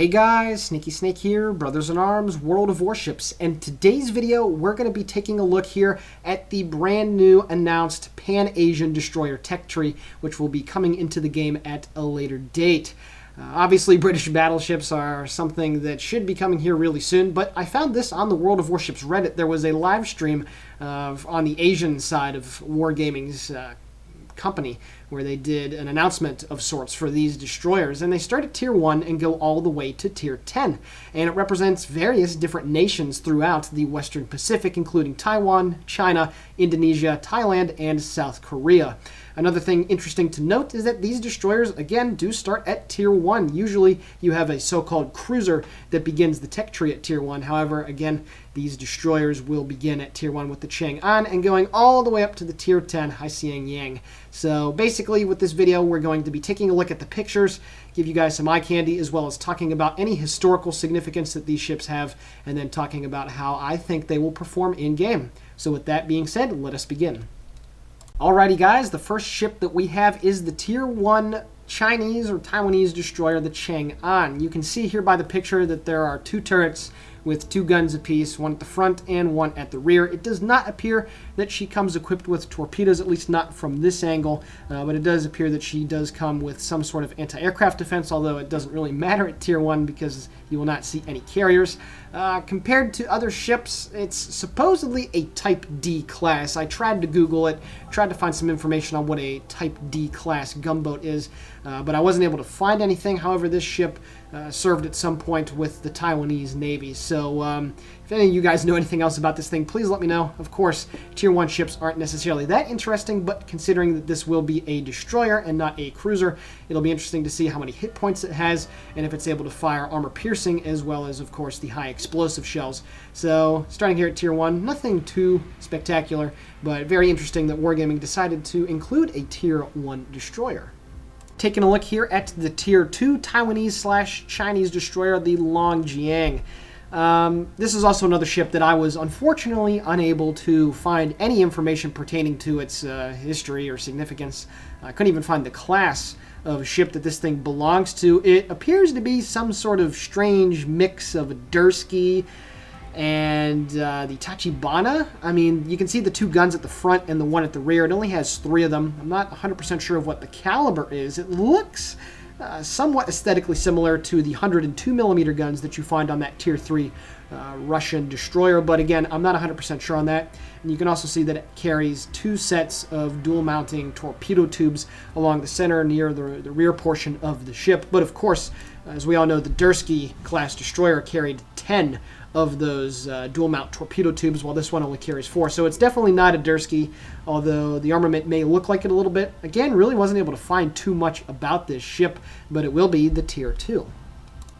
Hey guys, Sneaky Snake here, Brothers in Arms, World of Warships, and today's video we're going to be taking a look here at the brand new announced Pan-Asian destroyer tech tree, which will be coming into the game at a later date. Obviously, British battleships are something that should be coming here really soon, but I found this on the World of Warships Reddit. There was a live stream on the Asian side of Wargaming's company where they did an announcement of sorts for these destroyers, and they start at tier 1 and go all the way to tier 10, and it represents various different nations throughout the Western Pacific, including Taiwan, China, Indonesia, Thailand, and South Korea. Another thing interesting to note is that these destroyers, again, do start at tier 1. Usually you have a so-called cruiser that begins the tech tree at tier 1. However, again, these destroyers will begin at tier 1 with the Chang'an and going all the way up to the tier 10 Haixing. So basically with this video, we're going to be taking a look at the pictures, give you guys some eye candy, as well as talking about any historical significance that these ships have, and then talking about how I think they will perform in-game. So with that being said, let us begin. Alrighty guys, the first ship that we have is the tier 1 Chinese or Taiwanese destroyer, the Chang'an. You can see here by the picture that there are two turrets with two guns apiece, one at the front and one at the rear. It does not appear that she comes equipped with torpedoes, at least not from this angle, but it does appear that she does come with some sort of anti-aircraft defense, although it doesn't really matter at tier 1 because you will not see any carriers. Compared to other ships, it's supposedly a Type D class. I tried to Google it, tried to find some information on what a Type D class gunboat is, but I wasn't able to find anything. However, this ship served at some point with the Taiwanese Navy. So if any of you guys know anything else about this thing, please let me know. Of course, tier 1 ships aren't necessarily that interesting, but considering that this will be a destroyer and not a cruiser, it'll be interesting to see how many hit points it has and if it's able to fire armor piercing, as well as, of course, the high explosive shells. So starting here at tier 1, nothing too spectacular, but very interesting that Wargaming decided to include a tier 1 destroyer. Taking a look here at the tier 2 Taiwanese/Chinese destroyer, the Longjiang. This is also another ship that I was unfortunately unable to find any information pertaining to its history or significance. I couldn't even find the class of ship that this thing belongs to. It appears to be some sort of strange mix of a Dursky and the Tachibana. I mean, you can see the two guns at the front and the one at the rear. It only has 3 of them. I'm not 100% sure of what the caliber is. It looks somewhat aesthetically similar to the 102mm guns that you find on that tier 3 Russian destroyer, but again, I'm not 100% sure on that. And you can also see that it carries 2 sets of dual mounting torpedo tubes along the center near the rear portion of the ship. But of course, as we all know, the Dursky class destroyer carried 10 of those dual mount torpedo tubes, while this one only carries 4. So it's definitely not a Dursky, although the armament may look like it a little bit. Again, really wasn't able to find too much about this ship, but it will be the tier 2.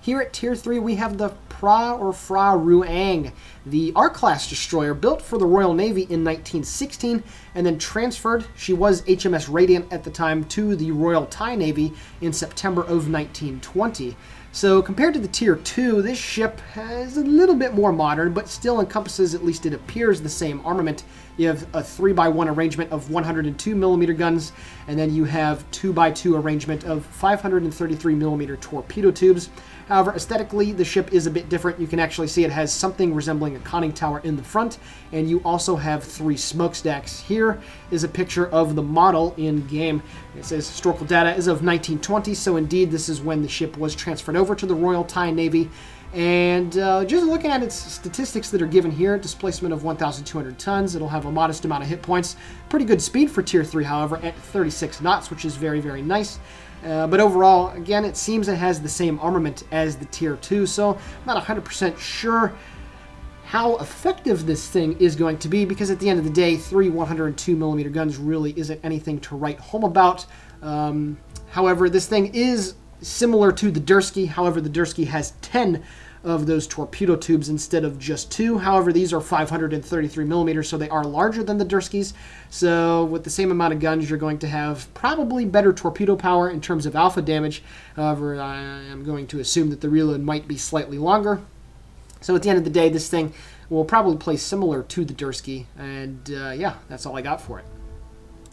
Here at tier 3, we have the Pra or Fra Ruang, the R-class destroyer built for the Royal Navy in 1916 and then transferred. She was HMS Radiant at the time to the Royal Thai Navy in September of 1920. So compared to the tier 2, this ship is a little bit more modern, but still encompasses, at least it appears, the same armament. You have a 3x1 arrangement of 102mm guns, and then you have 2x2 arrangement of 533mm torpedo tubes. However, aesthetically, the ship is a bit different. You can actually see it has something resembling a conning tower in the front, and you also have 3 smokestacks. Here is a picture of the model in game. It says historical data is of 1920, so indeed this is when the ship was transferred over to the Royal Thai Navy. And just looking at its statistics that are given here, displacement of 1,200 tons, it'll have a modest amount of hit points. Pretty good speed for tier 3, however, at 36 knots, which is very, very nice. But overall, again, it seems it has the same armament as the tier 2, so I'm not 100% sure how effective this thing is going to be, because at the end of the day, 3 102mm guns really isn't anything to write home about. However, this thing is similar to the Dursky. However, the Dursky has 10 of those torpedo tubes instead of just 2. However, these are 533mm, so they are larger than the Durskys. So with the same amount of guns, you're going to have probably better torpedo power in terms of alpha damage. However, I am going to assume that the reload might be slightly longer. So at the end of the day, this thing will probably play similar to the Dursky. And yeah, that's all I got for it.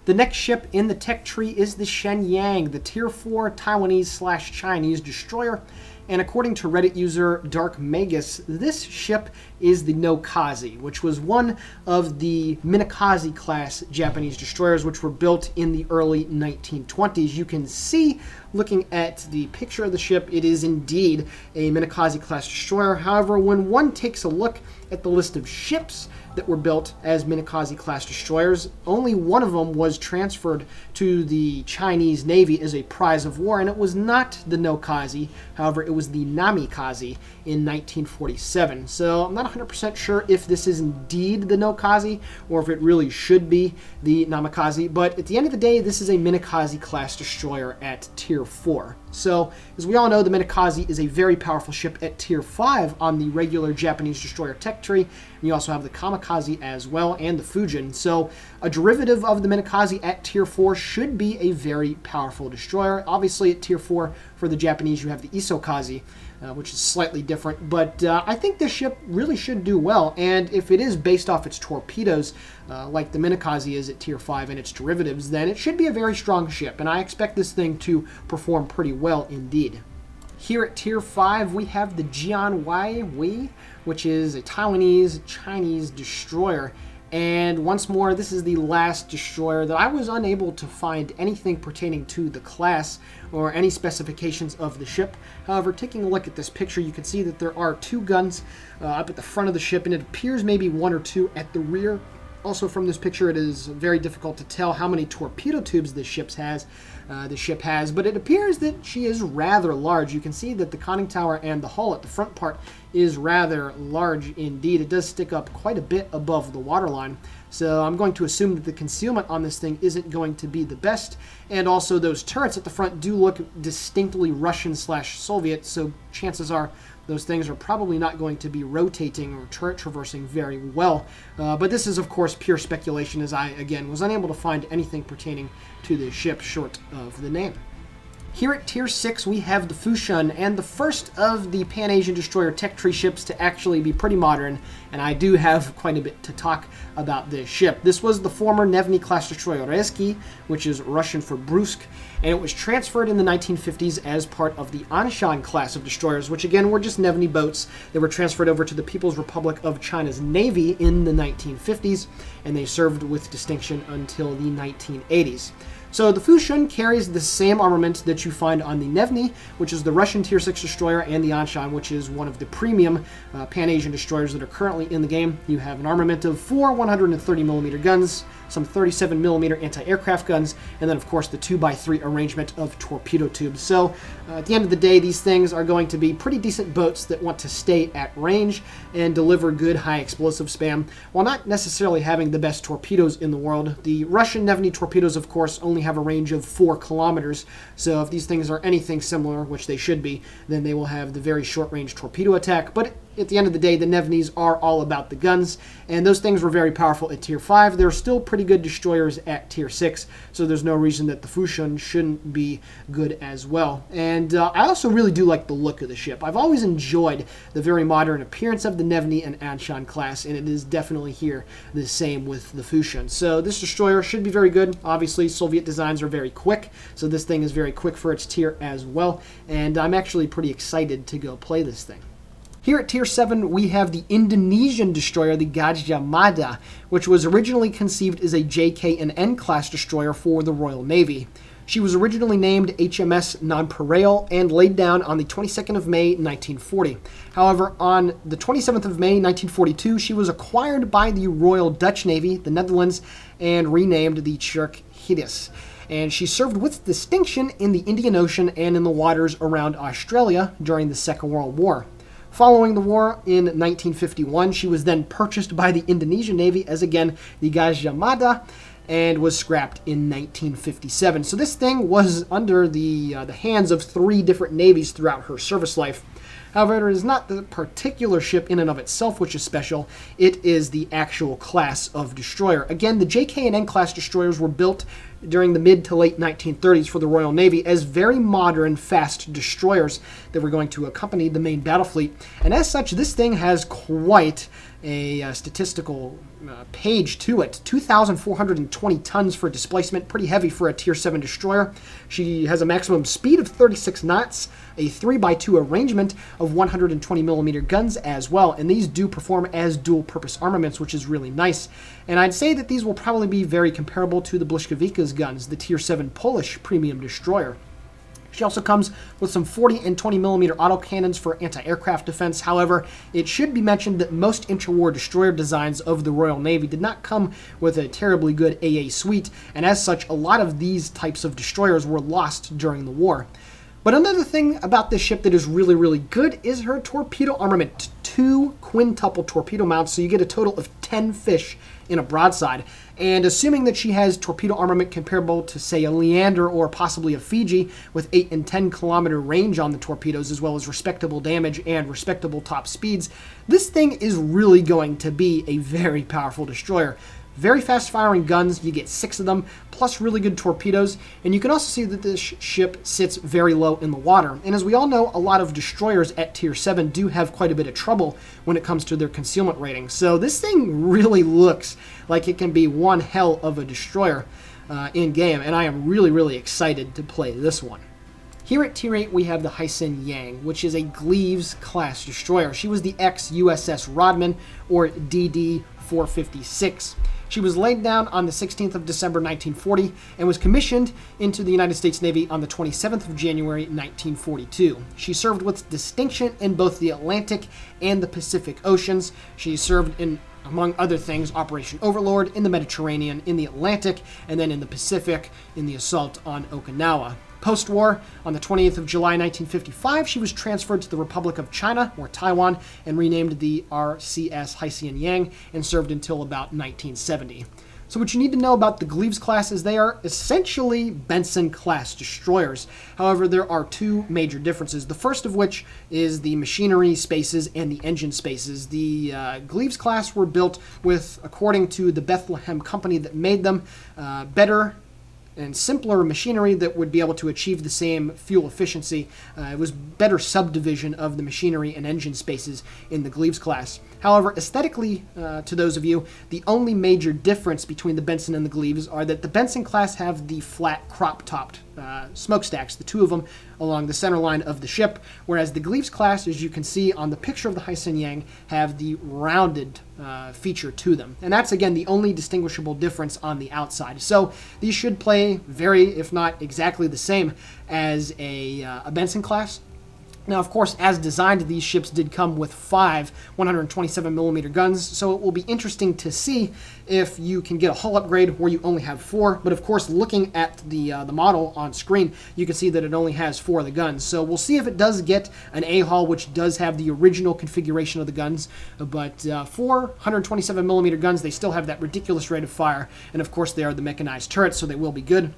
The next ship in the tech tree is the Shenyang, the Tier 4 Taiwanese/Chinese destroyer. And according to Reddit user Dark Magus, this ship is the Nokazi, which was one of the Minakaze class Japanese destroyers which were built in the early 1920s. You can see, looking at the picture of the ship, it is indeed a Minakaze class destroyer. However, when one takes a look at the list of ships that were built as Minakaze class destroyers, only one of them was transferred to the Chinese Navy as a prize of war, and it was not the Nokazi. However, it was the Namikaze in 1947. So I'm not 100% sure if this is indeed the Nokazi or if it really should be the Namikaze, but at the end of the day, this is a Minakaze class destroyer at Tier 4. So, as we all know, the Minakaze is a very powerful ship at Tier 5 on the regular Japanese destroyer tech tree. And you also have the Kamikaze as well, and the Fujin. So, a derivative of the Minakaze at Tier 4 should be a very powerful destroyer. Obviously, at Tier 4 for the Japanese, you have the Isokaze, which is slightly different. But I think this ship really should do well. And if it is based off its torpedoes, like the Minakaze is at Tier 5 and its derivatives, then it should be a very strong ship. And I expect this thing to perform pretty well indeed. Here at Tier 5, we have the Jianwei, which is a Taiwanese Chinese destroyer. And once more, this is the last destroyer that I was unable to find anything pertaining to the class or any specifications of the ship. However, taking a look at this picture, you can see that there are 2 guns up at the front of the ship, and it appears maybe 1 or 2 at the rear. Also, from this picture, it is very difficult to tell how many torpedo tubes this ship has, but it appears that she is rather large. You can see that the conning tower and the hull at the front part is rather large indeed. It does stick up quite a bit above the waterline, so I'm going to assume that the concealment on this thing isn't going to be the best. And also, those turrets at the front do look distinctly Russian/Soviet, so chances are those things are probably not going to be rotating or turret traversing very well. But this is, of course, pure speculation, as I, again, was unable to find anything pertaining to this ship short of the name. Here at Tier 6, we have the Fushun, and the first of the Pan-Asian destroyer tech tree ships to actually be pretty modern, and I do have quite a bit to talk about this ship. This was the former Nevny-class destroyer Rezki, which is Russian for Brusque, and it was transferred in the 1950s as part of the Anshan class of destroyers, which again were just Nevny boats. They were transferred over to the People's Republic of China's Navy in the 1950s, and they served with distinction until the 1980s. So the Fushun carries the same armament that you find on the Nevny, which is the Russian Tier 6 destroyer, and the Anshan, which is one of the premium Pan-Asian destroyers that are currently in the game. You have an armament of 4 130mm guns, some 37mm anti-aircraft guns, and then of course the 2x3 arrangement of torpedo tubes. So at the end of the day, these things are going to be pretty decent boats that want to stay at range and deliver good high explosive spam, while not necessarily having the best torpedoes in the world. The Russian Nevny torpedoes, of course, only have a range of 4 kilometers, so if these things are anything similar, which they should be, then they will have the very short-range torpedo attack. But at the end of the day, the Nevnys are all about the guns, and those things were very powerful at Tier 5. They're still pretty good destroyers at Tier 6, so there's no reason that the Fushun shouldn't be good as well. And I also really do like the look of the ship. I've always enjoyed the very modern appearance of the Nevny and Anshan class, and it is definitely here the same with the Fushun. So this destroyer should be very good. Obviously, Soviet designs are very quick, so this thing is very quick for its tier as well, and I'm actually pretty excited to go play this thing. Here at Tier 7, we have the Indonesian destroyer, the Gajah Mada, which was originally conceived as a JK and N class destroyer for the Royal Navy. She was originally named HMS Nonpareil and laid down on the 22nd of May, 1940. However, on the 27th of May, 1942, she was acquired by the Royal Dutch Navy, the Netherlands, and renamed the Tjerk Hiddes. And she served with distinction in the Indian Ocean and in the waters around Australia during the Second World War. Following the war in 1951, she was then purchased by the Indonesian Navy as, again, the Gajah Mada, and was scrapped in 1957. So this thing was under the hands of 3 different navies throughout her service life. However, it is not the particular ship in and of itself which is special, it is the actual class of destroyer. Again, the JK and N class destroyers were built during the mid to late 1930s for the Royal Navy as very modern, fast destroyers that were going to accompany the main battle fleet. And as such, this thing has quite a statistical page to it. 2,420 tons for displacement, pretty heavy for a Tier 7 destroyer. She has a maximum speed of 36 knots, a 3x2 arrangement of 120mm guns as well, and these do perform as dual-purpose armaments, which is really nice. And I'd say that these will probably be very comparable to the Błyskawica's guns, the Tier 7 Polish premium destroyer. She also comes with some 40 and 20mm autocannons for anti-aircraft defense. However, it should be mentioned that most interwar destroyer designs of the Royal Navy did not come with a terribly good AA suite, and as such, a lot of these types of destroyers were lost during the war. But another thing about this ship that is really, really good is her torpedo armament. 2 quintuple torpedo mounts, so you get a total of 10 fish in a broadside. And assuming that she has torpedo armament comparable to, say, a Leander or possibly a Fiji with 8 and 10 kilometer range on the torpedoes, as well as respectable damage and respectable top speeds, this thing is really going to be a very powerful destroyer. Very fast firing guns, you get 6 of them, plus really good torpedoes, and you can also see that this ship sits very low in the water. And as we all know, a lot of destroyers at Tier 7 do have quite a bit of trouble when it comes to their concealment rating. So this thing really looks like it can be one hell of a destroyer in game, and I am really, really excited to play this one. Here at Tier 8, we have the Hyson Yang, which is a Gleaves-class destroyer. She was the ex-USS Rodman, or DD-456. She was laid down on the 16th of December 1940 and was commissioned into the United States Navy on the 27th of January 1942. She served with distinction in both the Atlantic and the Pacific Oceans. She served in, among other things, Operation Overlord in the Mediterranean, in the Atlantic, and then in the Pacific in the assault on Okinawa. Post-war, on the 28th of July 1955, she was transferred to the Republic of China, or Taiwan, and renamed the RCS Hyson Yang, and served until about 1970. So what you need to know about the Gleaves class is they are essentially Benson-class destroyers. However, there are 2 major differences, the first of which is the machinery spaces and the engine spaces. The Gleaves class were built with, according to the Bethlehem company that made them, better and simpler machinery that would be able to achieve the same fuel efficiency. It was better subdivision of the machinery and engine spaces in the Gleaves class. However, aesthetically, to those of you, the only major difference between the Benson and the Gleaves are that the Benson class have the flat crop-topped smokestacks, the 2 of them along the center line of the ship, whereas the Gleaves class, as you can see on the picture of the Hyson Yang, have the rounded feature to them. And that's, again, the only distinguishable difference on the outside. So these should play very, if not exactly the same as a Benson class. Now, of course, as designed, these ships did come with 5 127mm guns, so it will be interesting to see if you can get a hull upgrade where you only have 4. But of course, looking at the model on screen, you can see that it only has 4 of the guns. So we'll see if it does get an A hull, which does have the original configuration of the guns. But 4 127mm guns, they still have that ridiculous rate of fire, and of course, they are the mechanized turrets, so they will be good.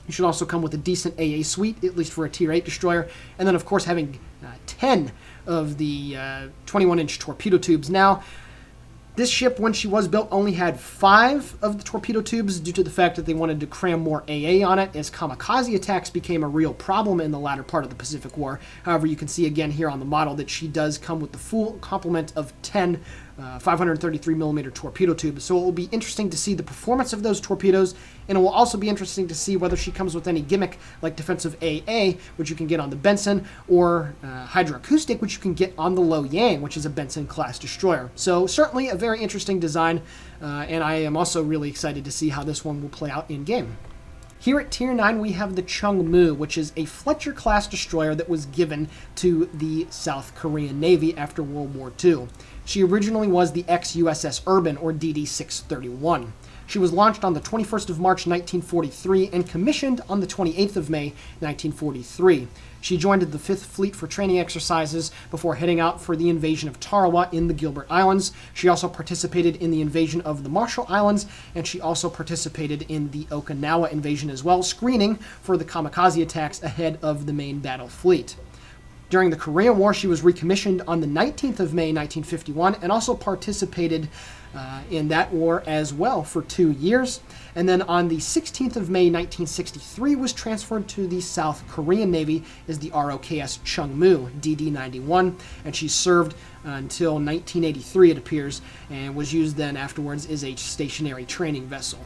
You should also come with a decent AA suite, at least for a Tier 8 destroyer. And then, of course, having 10 of the 21-inch torpedo tubes. Now, this ship, when she was built, only had 5 of the torpedo tubes due to the fact that they wanted to cram more AA on it, as kamikaze attacks became a real problem in the latter part of the Pacific War. However, you can see again here on the model that she does come with the full complement of 10 533mm torpedo tubes. So it will be interesting to see the performance of those torpedoes, and it will also be interesting to see whether she comes with any gimmick like defensive AA, which you can get on the Benson, or hydroacoustic, which you can get on the Lo Yang, which is a Benson-class destroyer. So certainly a very interesting design, and I am also really excited to see how this one will play out in-game. Here at Tier 9, we have the Chung-Mu, which is a Fletcher-class destroyer that was given to the South Korean Navy after World War II. She originally was the ex-USS Urban, or DD-631. She was launched on the 21st of March 1943 and commissioned on the 28th of May 1943. She joined the 5th Fleet for training exercises before heading out for the invasion of Tarawa in the Gilbert Islands. She also participated in the invasion of the Marshall Islands, and she also participated in the Okinawa invasion as well, screening for the kamikaze attacks ahead of the main battle fleet. During the Korean War, she was recommissioned on the 19th of May 1951 and also participated in that war as well for 2 years. And then on the 16th of May 1963 was transferred to the South Korean Navy as the ROKS Chungmu DD-91, and she served until 1983, it appears, and was used then afterwards as a stationary training vessel.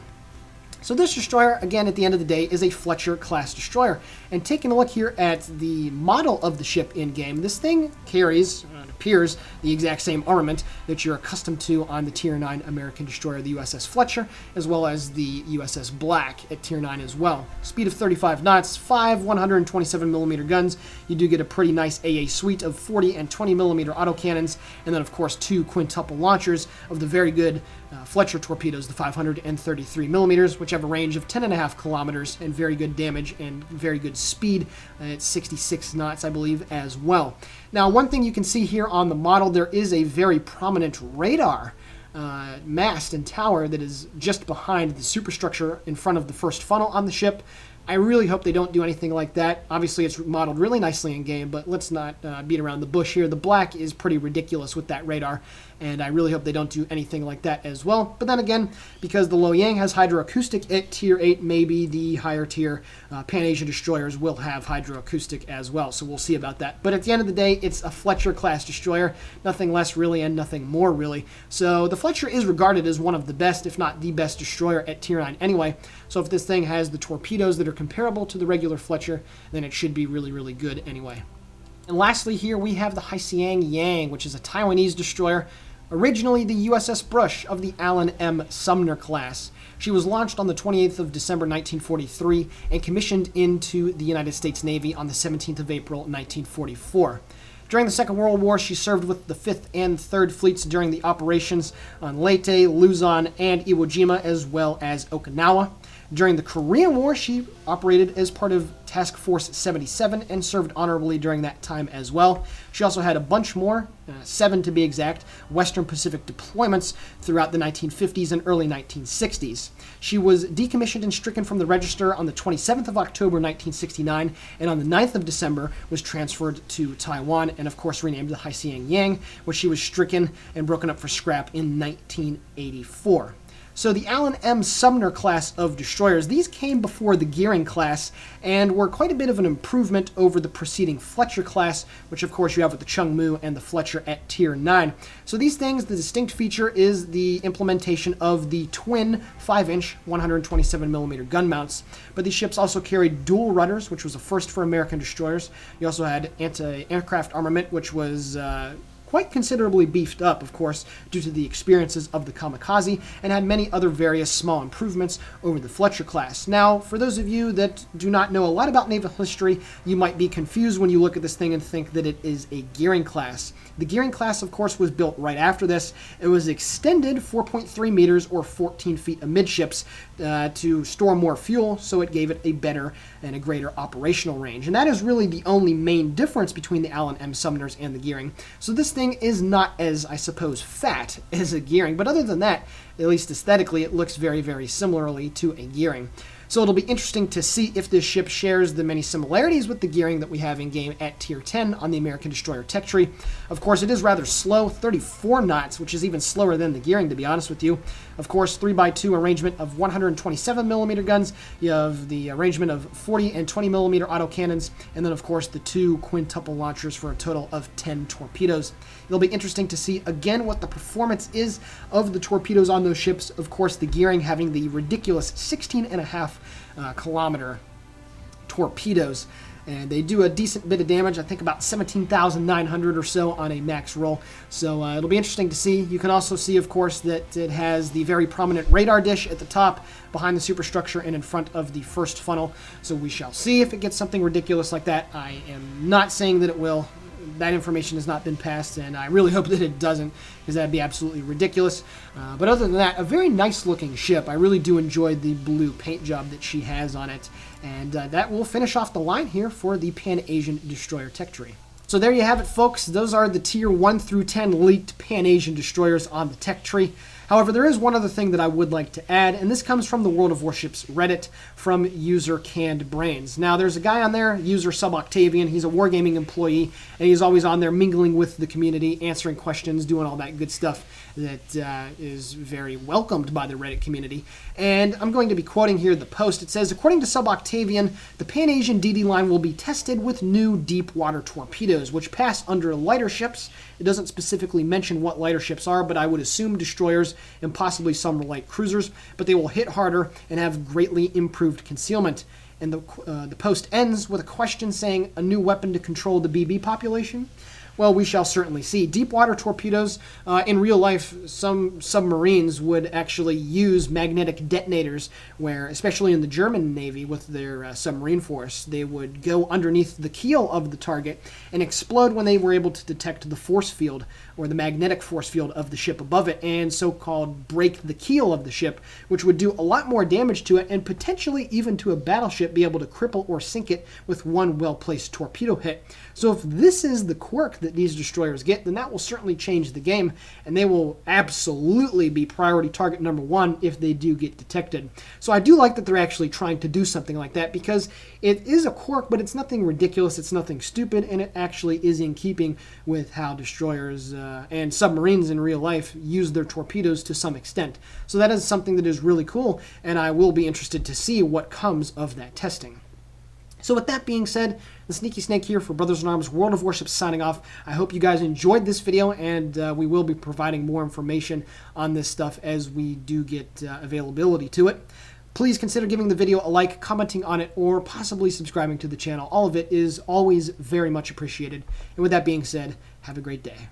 So this destroyer, again, at the end of the day, is a Fletcher-class destroyer. And taking a look here at the model of the ship in-game, this thing carries, it appears, the exact same armament that you're accustomed to on the Tier 9 American destroyer, the USS Fletcher, as well as the USS Black at Tier 9 as well. Speed of 35 knots, 5 127mm guns. You do get a pretty nice AA suite of 40 and 20mm autocannons, and then, of course, 2 quintuple launchers of the very good Fletcher torpedoes, the 533mm, which have a range of 10.5 kilometers and very good damage and very good speed at 66 knots, I believe, as well. Now, one thing you can see here on the model, there is a very prominent radar mast and tower that is just behind the superstructure in front of the first funnel on the ship. I really hope they don't do anything like that. Obviously, it's modeled really nicely in game, but let's not beat around the bush here. The Black is pretty ridiculous with that radar, and I really hope they don't do anything like that as well. But then again, because the Loyang has hydroacoustic at Tier 8, maybe the higher tier Pan-Asian destroyers will have hydroacoustic as well, so we'll see about that. But at the end of the day, it's a Fletcher-class destroyer, nothing less really and nothing more really. So the Fletcher is regarded as one of the best, if not the best destroyer at Tier 9 anyway. So if this thing has the torpedoes that are comparable to the regular Fletcher, then it should be really, really good anyway. And lastly here we have the Haisiang Yang, which is a Taiwanese destroyer, originally the USS Brush of the Allen M. Sumner class. She was launched on the 28th of December 1943 and commissioned into the United States Navy on the 17th of April 1944. During the Second World War, she served with the 5th and 3rd Fleets during the operations on Leyte, Luzon, and Iwo Jima, as well as Okinawa. During the Korean War, she operated as part of Task Force 77 and served honorably during that time as well. She also had a bunch more, 7 to be exact, Western Pacific deployments throughout the 1950s and early 1960s. She was decommissioned and stricken from the register on the 27th of October 1969, and on the 9th of December was transferred to Taiwan and, of course, renamed the Haisiang Yang, where she was stricken and broken up for scrap in 1984. So the Allen M. Sumner class of destroyers, these came before the Gearing class and were quite a bit of an improvement over the preceding Fletcher class, which of course you have with the Chungmu and the Fletcher at Tier 9. So these things, the distinct feature is the implementation of the twin 5-inch 127mm gun mounts. But these ships also carried dual rudders, which was a first for American destroyers. You also had anti-aircraft armament, which was quite considerably beefed up, of course, due to the experiences of the Kamikaze, and had many other various small improvements over the Fletcher class. Now, for those of you that do not know a lot about naval history, you might be confused when you look at this thing and think that it is a Gearing class. The Gearing class, of course, was built right after this. It was extended 4.3 meters or 14 feet amidships to store more fuel, so it gave it a better and a greater operational range. And that is really the only main difference between the Allen M. Sumners and the Gearing. So this thing is not as, I suppose, fat as a Gearing, but other than that, at least aesthetically, it looks very, very similarly to a Gearing. So it'll be interesting to see if this ship shares the many similarities with the Gearing that we have in game at Tier 10 on the American Destroyer Tech Tree. Of course, it is rather slow, 34 knots, which is even slower than the Gearing, to be honest with you. Of course, 3x2 arrangement of 127mm guns. You have the arrangement of 40 and 20mm autocannons, and then, of course, the 2 quintuple launchers for a total of 10 torpedoes. It'll be interesting to see, again, what the performance is of the torpedoes on those ships. Of course, the Gearing having the ridiculous 16.5 kilometer torpedoes, and they do a decent bit of damage. I think about 17,900 or so on a max roll. So it'll be interesting to see. You can also see, of course, that it has the very prominent radar dish at the top behind the superstructure and in front of the first funnel. So we shall see if it gets something ridiculous like that. I am not saying that it will. That information has not been passed, and I really hope that it doesn't, because that'd be absolutely ridiculous. But other than that, a very nice looking ship. I really do enjoy the blue paint job that she has on it. And that will finish off the line here for the Pan-Asian Destroyer Tech Tree. So there you have it, folks. Those are the Tier 1 through 10 leaked Pan-Asian destroyers on the Tech Tree. However, there is one other thing that I would like to add, and this comes from the World of Warships Reddit from user Canned Brains. Now, there's a guy on there, user SubOctavian. He's a wargaming employee, and he's always on there mingling with the community, answering questions, doing all that good stuff that is very welcomed by the Reddit community. And I'm going to be quoting here the post. It says, according to SubOctavian, the Pan-Asian DD line will be tested with new deep water torpedoes, which pass under lighter ships. It doesn't specifically mention what lighter ships are, but I would assume destroyers and possibly some light cruisers, but they will hit harder and have greatly improved concealment. And the post ends with a question saying, a new weapon to control the BB population? Well, we shall certainly see. Deep water torpedoes, in real life, some submarines would actually use magnetic detonators where, especially in the German Navy with their submarine force, they would go underneath the keel of the target and explode when they were able to detect the force field or the magnetic force field of the ship above it and so-called break the keel of the ship, which would do a lot more damage to it and potentially even to a battleship be able to cripple or sink it with one well-placed torpedo hit. So if this is the quirk that these destroyers get, then that will certainly change the game, and they will absolutely be priority target number one if they do get detected. So I do like that they're actually trying to do something like that, because it is a quirk, but it's nothing ridiculous, it's nothing stupid, and it actually is in keeping with how destroyers and submarines in real life use their torpedoes to some extent. So that is something that is really cool, and I will be interested to see what comes of that testing. So with that being said, the Sneaky Snake here for Brothers in Arms World of Warships signing off. I hope you guys enjoyed this video, and we will be providing more information on this stuff as we do get availability to it. Please consider giving the video a like, commenting on it, or possibly subscribing to the channel. All of it is always very much appreciated. And with that being said, have a great day.